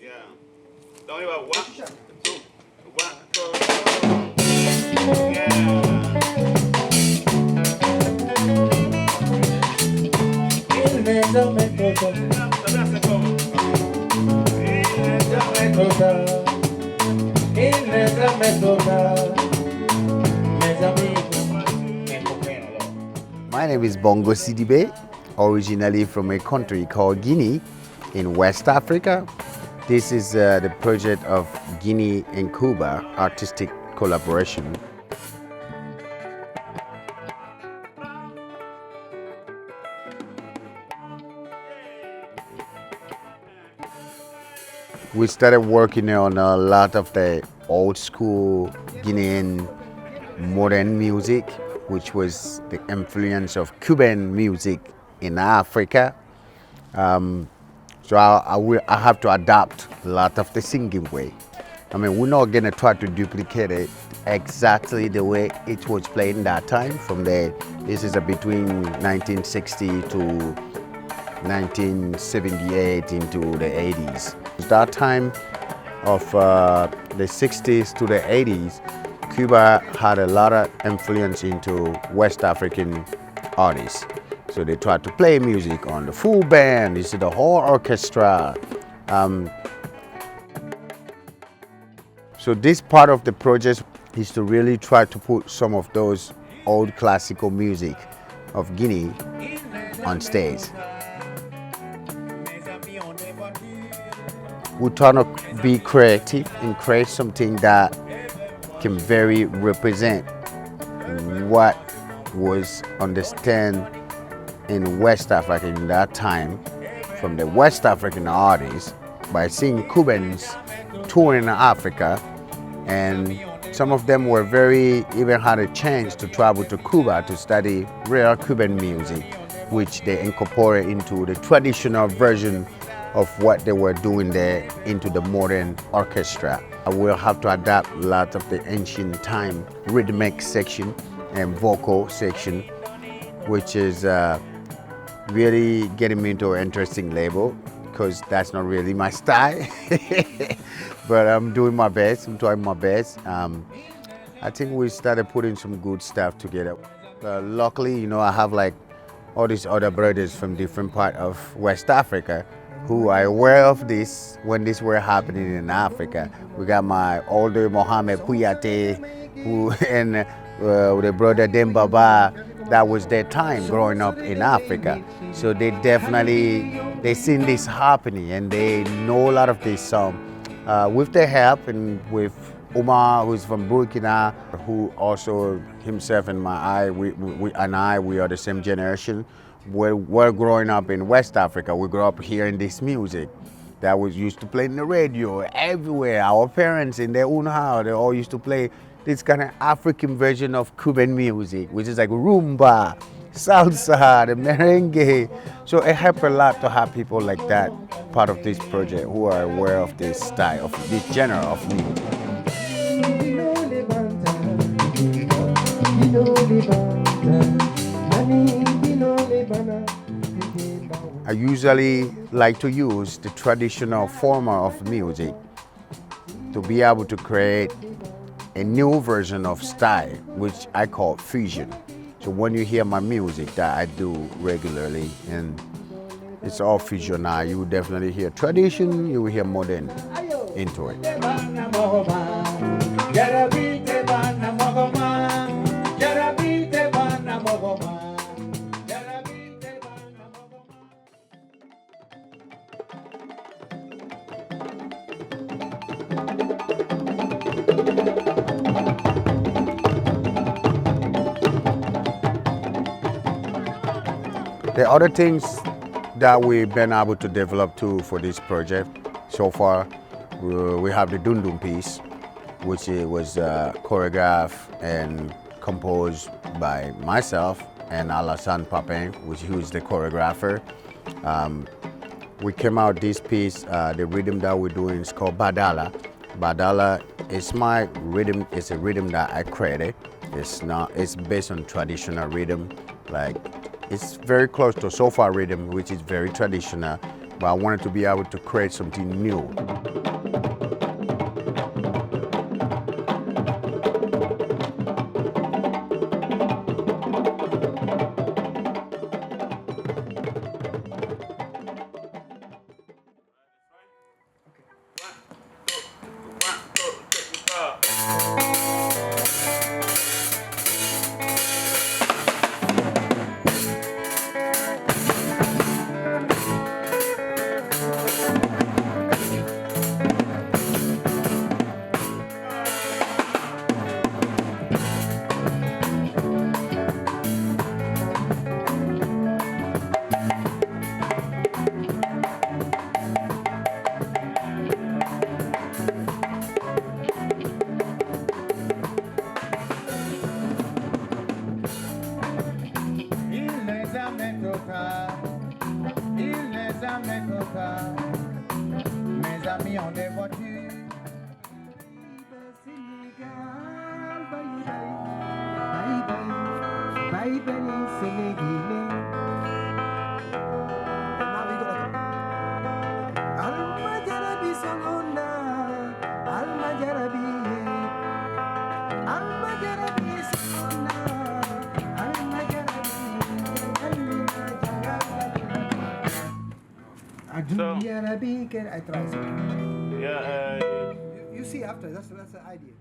Yeah. Don't even one, two, one, two. Yeah. My name is Bongo Sidibé, originally from a country called Guinea in West Africa. This is the project of Guinea and Cuba artistic collaboration. We started working on a lot of the old school Guinean modern music, which was the influence of Cuban music in Africa. So I have to adapt a lot of the singing way. I mean, we're not gonna try to duplicate it exactly the way it was played in that time. This is between 1960 to 1978 into the 80s. That time of the 60s to the 80s, Cuba had a lot of influence into West African artists. So they tried to play music on the full band, you see the whole orchestra. So this part of the project is to really try to put some of those old classical music of Guinea on stage. We try to be creative and create something that can very represent what was understood in West Africa in that time from the West African artists by seeing Cubans touring Africa, and some of them were even had a chance to travel to Cuba to study real Cuban music, which they incorporate into the traditional version of what they were doing there into the modern orchestra. I will have to adapt a lot of the ancient time rhythmic section and vocal section, which is really getting me into an interesting label because that's not really my style. But I'm doing my best, I'm trying my best. I think we started putting some good stuff together. Luckily, I have like all these other brothers from different parts of West Africa who are aware of this when this were happening in Africa. We got my older Mohamed Kouyaté, and the brother Dembaba. That was their time growing up in Africa. So they seen this happening and they know a lot of this song. With their help and with Umar, who's from Burkina, who also himself and we are the same generation. We're growing up in West Africa. We grew up hearing this music that was used to play in the radio everywhere. Our parents in their own house, they all used to play this kind of African version of Cuban music, which is like rumba, salsa, the merengue. So it helped a lot to have people like that part of this project who are aware of this style, of this genre of music. I usually like to use the traditional form of music to be able to create a new version of style, which I call fusion. So when you hear my music that I do regularly, and it's all fusion now, you will definitely hear tradition, you will hear modern into it. The other things that we've been able to develop too for this project so far, we have the Dundum piece, which was choreographed and composed by myself and Alassane Papin, who is the choreographer. We came out this piece, the rhythm that we're doing is called Badala. Badala is my rhythm, it's a rhythm that I created. It's based on traditional rhythm, like it's very close to Sofa rhythm, which is very traditional, but I wanted to be able to create something new. Mes amis ont des voitures. Bye bye, Sénégalais. Alma jarabi salona, alma jarabi, alma jarabi salona, alma jarabi, Duniya, I try. Yeah. You see after, that's the idea.